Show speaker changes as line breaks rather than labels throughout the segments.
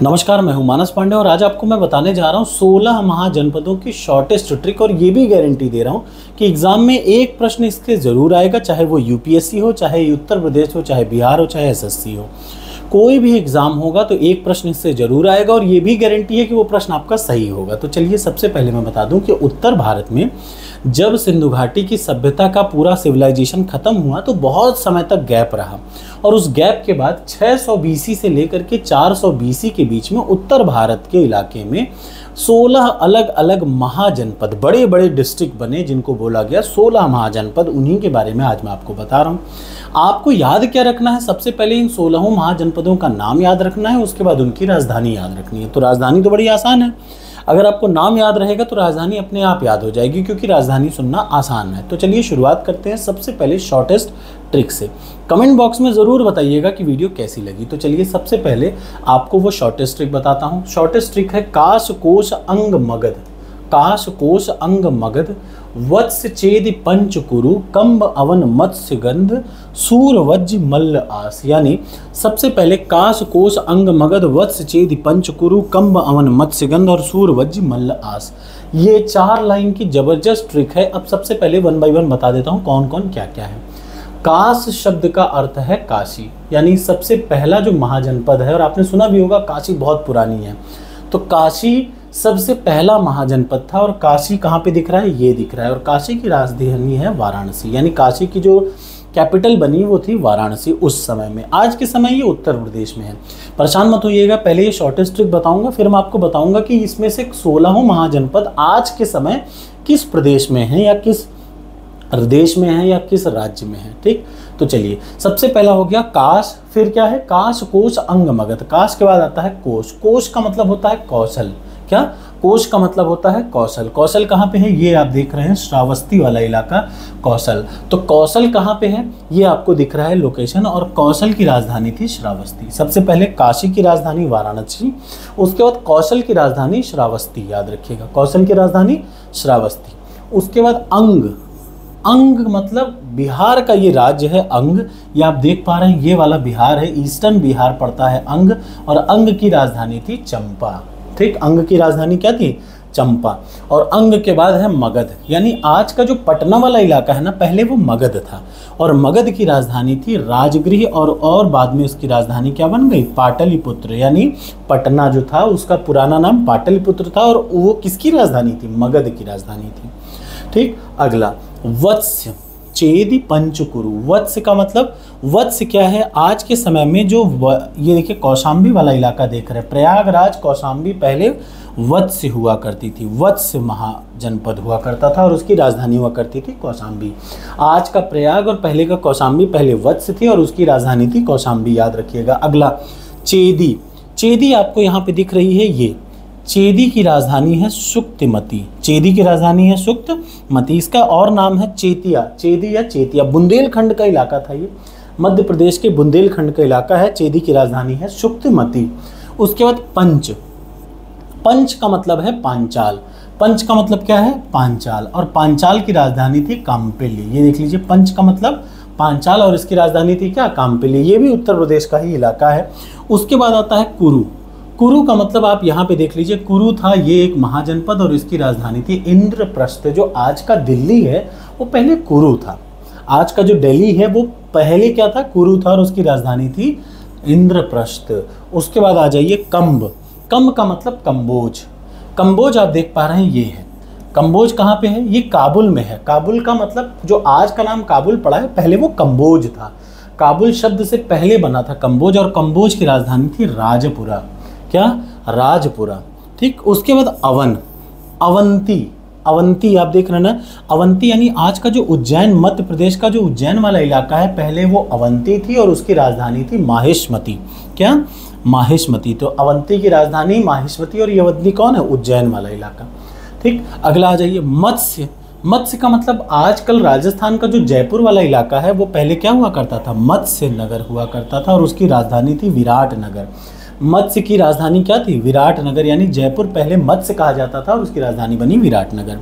नमस्कार, मैं हूं मानस पांडे और आज आपको मैं बताने जा रहा हूं 16 महाजनपदों की शॉर्टेस्ट ट्रिक। और ये भी गारंटी दे रहा हूं कि एग्जाम में एक प्रश्न इसके जरूर आएगा, चाहे वो यूपीएससी हो, चाहे उत्तर प्रदेश हो, चाहे बिहार हो, चाहे एसएससी हो। कोई भी एग्जाम होगा तो एक प्रश्न इससे जरूर आएगा और ये भी गारंटी है कि वो प्रश्न आपका सही होगा। तो चलिए सबसे पहले मैं बता दूं कि उत्तर भारत में जब सिंधु घाटी की सभ्यता का पूरा सिविलाइजेशन खत्म हुआ तो बहुत समय तक गैप रहा और उस गैप के बाद 600 बीसी से लेकर के 400 बीसी के बीच में उत्तर भारत के इलाके में 16 अलग अलग महाजनपद, बड़े बड़े डिस्ट्रिक्ट बने जिनको बोला गया 16 महाजनपद। उन्हीं के बारे में आज मैं आपको बता रहा हूँ। आपको याद क्या रखना है? सबसे पहले इन 16 महाजनपदों का नाम याद रखना है, उसके बाद उनकी राजधानी याद रखनी है। तो राजधानी तो बड़ी आसान है, अगर आपको नाम याद रहेगा तो राजधानी अपने आप याद हो जाएगी, क्योंकि राजधानी सुनना आसान है। तो चलिए शुरुआत करते हैं सबसे पहले शॉर्टेस्ट ट्रिक से। कमेंट बॉक्स में ज़रूर बताइएगा कि वीडियो कैसी लगी। तो चलिए सबसे पहले आपको वो शॉर्टेस्ट ट्रिक बताता हूँ। शॉर्टेस्ट ट्रिक है काश कोश अंग मगध। काश कोश अंग मगध वत्स चेदि पंचकुरु कंब अवन मत्स्य गंध सूर वज्ज मल्ल आस। यानी सबसे पहले काश कोश अंग मगध वत्स चेदि पंचकुरु कंब अवन मत्स्य गंध और सूर वज्ज मल्ल आस। ये 4 लाइन की जबरदस्त ट्रिक है। अब सबसे पहले 1 बाय 1 बता देता हूँ कौन कौन क्या क्या है। काश शब्द का अर्थ है काशी, यानी सबसे पहला जो महाजनपद है, और आपने सुना भी होगा काशी बहुत पुरानी है, तो काशी सबसे पहला महाजनपद था। और काशी कहाँ पे दिख रहा है? ये दिख रहा है। और काशी की राजधानी है वाराणसी, यानी काशी की जो कैपिटल बनी वो थी वाराणसी उस समय में। आज के समय ये उत्तर प्रदेश में है। परेशान मत होइएगा, पहले ये शॉर्टेस्ट ट्रिक बताऊंगा, फिर मैं आपको बताऊंगा कि इसमें से 16 महाजनपद आज के समय किस प्रदेश में है, या किस देश में है, या किस राज्य में है। ठीक, तो चलिए सबसे पहला हो गया काश। फिर क्या है? काश कोश अंग मगध। काश के बाद आता है कोश। कोश का मतलब होता है कौशल। क्या? कोश का मतलब होता है कौशल। कौशल कहाँ पे है? ये आप देख रहे हैं श्रावस्ती वाला इलाका कौशल। तो कौशल कहाँ पे है? ये आपको दिख रहा है लोकेशन। और कौशल की राजधानी थी श्रावस्ती। सबसे पहले काशी की राजधानी वाराणसी, उसके बाद कौशल की राजधानी श्रावस्ती। याद रखिएगा, कौशल की राजधानी श्रावस्ती। उसके बाद अंग। अंग मतलब बिहार का ये राज्य है अंग। ये आप देख पा रहे हैं, ये वाला बिहार है, ईस्टर्न बिहार पड़ता है अंग। और अंग की राजधानी थी चंपा। ठीक, अंग की राजधानी क्या थी? चंपा। और अंग के बाद है मगध, यानी आज का जो पटना वाला इलाका है ना, पहले वो मगध था। और मगध की राजधानी थी राजगृह। और बाद में उसकी राजधानी क्या बन गई? पाटलिपुत्र। यानी पटना जो था उसका पुराना नाम पाटलिपुत्र था, और वो किसकी राजधानी थी? मगध की राजधानी थी। ठीक, अगला वत्स्य चेदि पंचकुरु। वत्स्य का मतलब, वत्स्य क्या है? आज के समय में जो ये देखिए कौशाम्बी वाला इलाका देख रहे हैं, प्रयागराज कौशाम्बी पहले वत्स्य हुआ करती थी। वत्स्य महाजनपद हुआ करता था और उसकी राजधानी हुआ करती थी कौशाम्बी। आज का प्रयाग और पहले का कौशाम्बी, पहले वत्स्य थी और उसकी राजधानी थी कौशाम्बी। याद रखिएगा। अगला चेदि। चेदि आपको यहाँ पे दिख रही है, ये चेदि की राजधानी है सुक्तिमती। चेदि की राजधानी है सुक्तिमती। इसका और नाम है चेतिया। चेदि या चेतिया बुंदेलखंड का इलाका था, ये मध्य प्रदेश के बुंदेलखंड का इलाका है। चेदि की राजधानी है सुक्तिमती। उसके बाद पंच। पंच का मतलब है पांचाल। पंच का मतलब क्या है? पांचाल। और पांचाल की राजधानी थी काम्पिली। ये देख लीजिए, पंच का मतलब पांचाल और इसकी राजधानी थी क्या? काम्पिली। ये भी उत्तर प्रदेश का ही इलाका है। उसके बाद आता है कुरु। कुरु का मतलब आप यहाँ पे देख लीजिए, कुरु था ये एक महाजनपद और इसकी राजधानी थी इंद्रप्रस्थ। जो आज का दिल्ली है वो पहले कुरु था। आज का जो दिल्ली है वो पहले क्या था? कुरु था और उसकी राजधानी थी इंद्रप्रस्थ। उसके बाद आ जाइए कंब। कंब का मतलब कंबोज। कंबोज आप देख पा रहे हैं, ये है कंबोज। कहाँ पे है? ये काबुल में है। काबुल का मतलब जो आज का नाम काबुल पड़ा है, पहले वो कंबोज था। काबुल शब्द से पहले बना था कंबोज, और कंबोज की राजधानी थी राजपुरा। क्या? राजपुरा। ठीक, उसके बाद अवन। अवंती। अवंती आप देख रहे हैं ना, अवंती यानी आज का जो उज्जैन, मध्य प्रदेश का जो उज्जैन वाला इलाका है, पहले वो अवंती थी और उसकी राजधानी थी माहेश्मती। क्या? माहेश्मती। तो अवंती की राजधानी माहेश्मती और ये अवंती कौन है? उज्जैन वाला इलाका। ठीक, अगला आ जाइए मत्स्य। मत्स्य का मतलब आजकल राजस्थान का जो जयपुर वाला इलाका है वो पहले क्या हुआ करता था? मत्स्य नगर हुआ करता था और उसकी राजधानी थी विराटनगर। मत्स्य की राजधानी क्या थी? विराटनगर। यानी जयपुर पहले मत्स्य कहा जाता था और उसकी राजधानी बनी विराटनगर।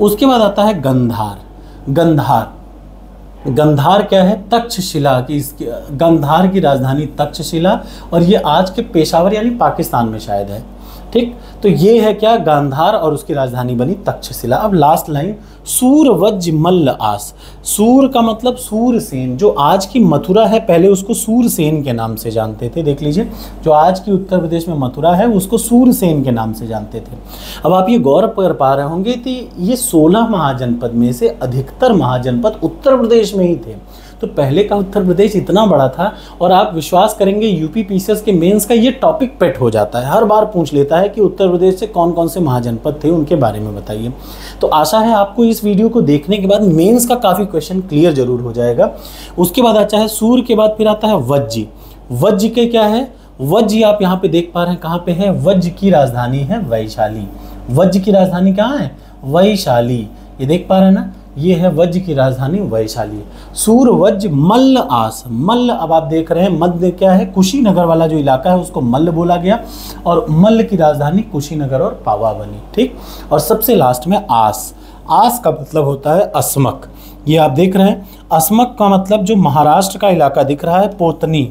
उसके बाद आता है गंधार। गंधार गंधार क्या है, तक्षशिला की, इसकी गंधार की राजधानी तक्षशिला, और ये आज के पेशावर यानी पाकिस्तान में शायद है। ठीक, तो ये है क्या, गांधार, और उसकी राजधानी बनी तक्षशिला। अब लास्ट लाइन, सूर वज्ज मल्ल आस। सूर का मतलब सूरसेन, जो आज की मथुरा है पहले उसको सूरसेन के नाम से जानते थे। देख लीजिए, जो आज की उत्तर प्रदेश में मथुरा है उसको सूरसेन के नाम से जानते थे। अब आप ये गौर कर पा रहे होंगे कि ये 16 महाजनपद में से अधिकतर महाजनपद उत्तर प्रदेश में ही थे। तो पहले का उत्तर प्रदेश इतना बड़ा था, और आप विश्वास करेंगे यूपी पीसीएस के मेंस का ये टॉपिक पेट हो जाता है, हर बार पूछ लेता है कि उत्तर प्रदेश से कौन कौन से महाजनपद थे, उनके बारे में बताइए। तो आशा है आपको इस वीडियो को देखने के बाद मेंस का काफ़ी क्वेश्चन क्लियर जरूर हो जाएगा। उसके बाद आता है सूर के बाद फिर आता है वज्जी। वज्ज के क्या है, वज्ज आप यहाँ पे देख पा रहे हैं कहाँ पे है, वज्ज की राजधानी है वैशाली। वज्ज की राजधानी कहाँ है, वैशाली, ये देख पा रहे हैं ना, ये है वज्ज की राजधानी वैशाली। सूर वज्ज मल्ल आस। मल्ल, अब आप देख रहे हैं मध्य क्या है, कुशीनगर वाला जो इलाका है उसको मल्ल बोला गया, और मल्ल की राजधानी कुशीनगर और पावा बनी। ठीक, और सबसे लास्ट में आस। आस का मतलब होता है अस्मक। ये आप देख रहे हैं, अस्मक का मतलब जो महाराष्ट्र का इलाका दिख रहा है, पोतनी,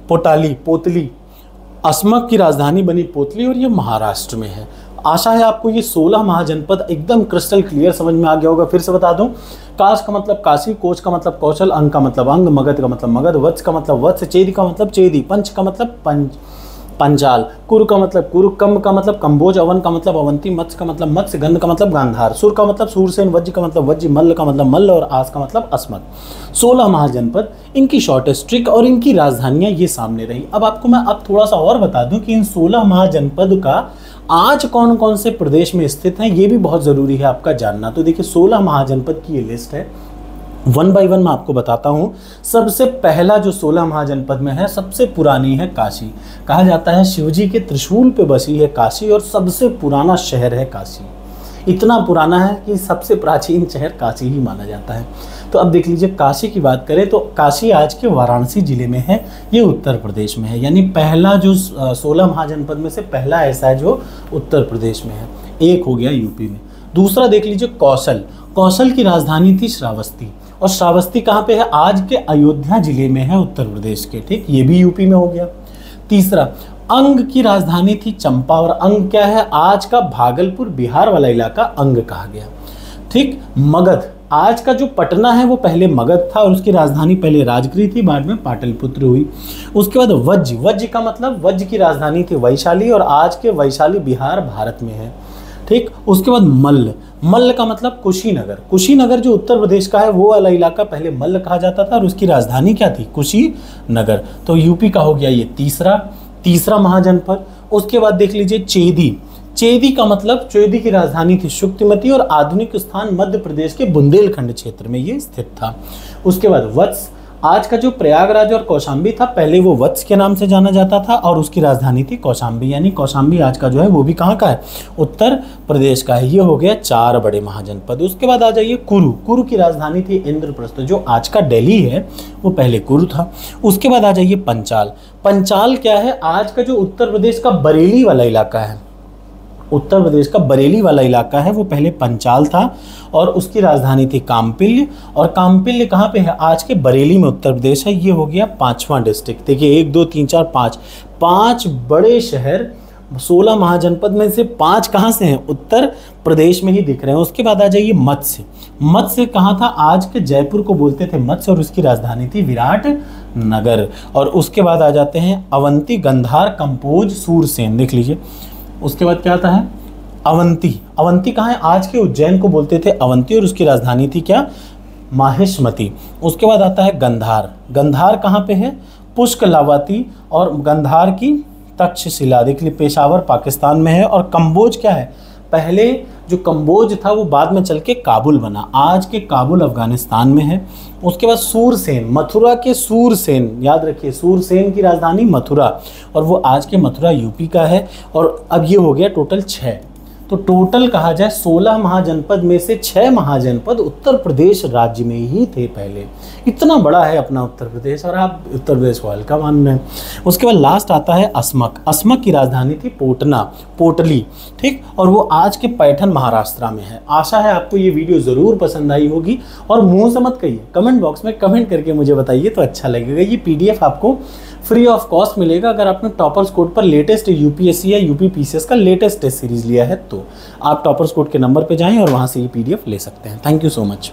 पोटाली, पोतली, अस्मक की राजधानी बनी पोतली, और ये महाराष्ट्र में है। आशा है आपको ये 16 महाजनपद एकदम क्रिस्टल क्लियर समझ में आ गया होगा। फिर से बता दूं, काश का मतलब काशी, कोच का मतलब कौशल, अंग का मतलब अंग, मगध का मतलब मगध, वत्स का मतलब वत्स, चेदी का मतलब चेदी, पंच का मतलब पंचाल, कुरु का मतलब कुरु, कम का मतलब कंबोज, अवन का मतलब अवंती, मत्स्य का मतलब मत्स्य, गंध का मतलब गांधार, सुर का मतलब सूरसेन, वज्ज का मतलब वज्ज, मल्ल का मतलब मल्ल, और आस का मतलब अस्मक। 16 महाजनपद, इनकी शॉर्टेस्ट ट्रिक और इनकी राजधानियां ये सामने रही। अब आपको मैं अब थोड़ा सा और बता दूं कि इन 16 महाजनपद का आज कौन कौन से प्रदेश में स्थित हैं, ये भी बहुत ज़रूरी है आपका जानना। तो देखिए 16 महाजनपद की ये लिस्ट है, वन बाय वन मैं आपको बताता हूँ। सबसे पहला जो 16 महाजनपद में है, सबसे पुरानी है काशी। कहा जाता है शिवजी के त्रिशूल पे बसी है काशी, और सबसे पुराना शहर है काशी। इतना पुराना है कि सबसे प्राचीन शहर काशी ही माना जाता है। तो अब देख लीजिए, काशी की बात करें तो काशी आज के वाराणसी जिले में है, ये उत्तर प्रदेश में है। यानी पहला जो 16 महाजनपद में से पहला ऐसा है जो उत्तर प्रदेश में है। एक हो गया यूपी में। दूसरा देख लीजिए कौशल। कौशल की राजधानी थी श्रावस्ती, और श्रावस्ती कहाँ पे है, आज के अयोध्या जिले में है उत्तर प्रदेश के। ठीक, ये भी यूपी में हो गया। तीसरा, अंग की राजधानी थी चंपा, और अंग क्या है, आज का भागलपुर बिहार वाला इलाका अंग कहा गया। ठीक, मगध, आज का जो पटना है वो पहले मगध था, और उसकी राजधानी पहले राजगिरी थी, बाद में पाटलिपुत्र हुई। उसके बाद वज्ज। वज्ज का मतलब वज्ज की राजधानी थी वैशाली, और आज के वैशाली बिहार भारत में है। ठीक, उसके बाद मल्ल। मल्ल का मतलब कुशीनगर। कुशीनगर जो उत्तर प्रदेश का है वो वाला इलाका पहले मल्ल कहा जाता था, और उसकी राजधानी क्या थी, कुशीनगर। तो यूपी का हो गया ये तीसरा महाजनपद। उसके बाद देख लीजिए चेदी। चेदी का मतलब, चेदी की राजधानी थी शुक्तिमती, और आधुनिक स्थान मध्य प्रदेश के बुंदेलखंड क्षेत्र में ये स्थित था। उसके बाद वत्स। आज का जो प्रयागराज और कौशाम्बी था, पहले वो वत्स के नाम से जाना जाता था, और उसकी राजधानी थी कौशाम्बी। यानी कौशाम्बी आज का जो है वो भी कहाँ का है, उत्तर प्रदेश का है। ये हो गया 4 बड़े महाजनपद। उसके बाद आ जाइए कुरु। कुरु की राजधानी थी इंद्रप्रस्थ, जो आज का दिल्ली है वो पहले कुरु था। उसके बाद आ जाइए पंचाल। पंचाल क्या है, आज का जो उत्तर प्रदेश का बरेली वाला इलाका है, उत्तर प्रदेश का बरेली वाला इलाका है, वो पहले पंचाल था, और उसकी राजधानी थी कामपिल्य। और कामपिल्य कहाँ पे है, आज के बरेली में उत्तर प्रदेश है। ये हो गया 5वां डिस्ट्रिक्ट। देखिए 1 2 3 4 5, 5 बड़े शहर 16 महाजनपद में से 5 कहाँ से हैं, उत्तर प्रदेश में ही दिख रहे हैं। उसके बाद आ जाइए मत्स्य। मत्स्य कहाँ था, आज के जयपुर को बोलते थे मत्स्य, और उसकी राजधानी थी विराट नगर। और उसके बाद आ जाते हैं अवंती, गंधार, कंपोज, सूरसेन। देख लीजिए, उसके बाद क्या आता है अवंती। अवंती कहाँ है, आज के उज्जैन को बोलते थे अवंती, और उसकी राजधानी थी क्या, माहिष्मती। उसके बाद आता है गंधार। गंधार कहाँ पे है, पुष्कलावती, और गंधार की तक्षशिला। देख लीजिए पेशावर पाकिस्तान में है। और कंबोज क्या है, पहले जो कंबोज था वो बाद में चल के काबुल बना, आज के काबुल अफगानिस्तान में है। उसके बाद सूरसेन, मथुरा के सूरसेन, याद रखिए सूरसेन की राजधानी मथुरा, और वो आज के मथुरा यूपी का है। और अब ये हो गया टोटल 6। तो टोटल कहा जाए 16 महाजनपद में से 6 महाजनपद उत्तर प्रदेश राज्य में ही थे पहले। इतना बड़ा है अपना उत्तर प्रदेश और आप उत्तर प्रदेश को हल्का मान रहे हैं। उसके बाद लास्ट आता है असमक। असमक की राजधानी थी पोटली, ठीक, और वो आज के पैठन महाराष्ट्र में है। आशा है आपको ये वीडियो ज़रूर पसंद आई होगी और मुंह से मत कहिए, कमेंट बॉक्स में कमेंट करके मुझे बताइए तो अच्छा लगेगा। ये PDF आपको फ्री ऑफ कॉस्ट मिलेगा अगर आपने टॉपर्स कोड पर लेटेस्ट UPSC या UPPCS का लेटेस्ट टेस्ट सीरीज लिया है तो। आप टॉपर्स कोड के नंबर पे जाएं और वहां से ये PDF ले सकते हैं। Thank you so much.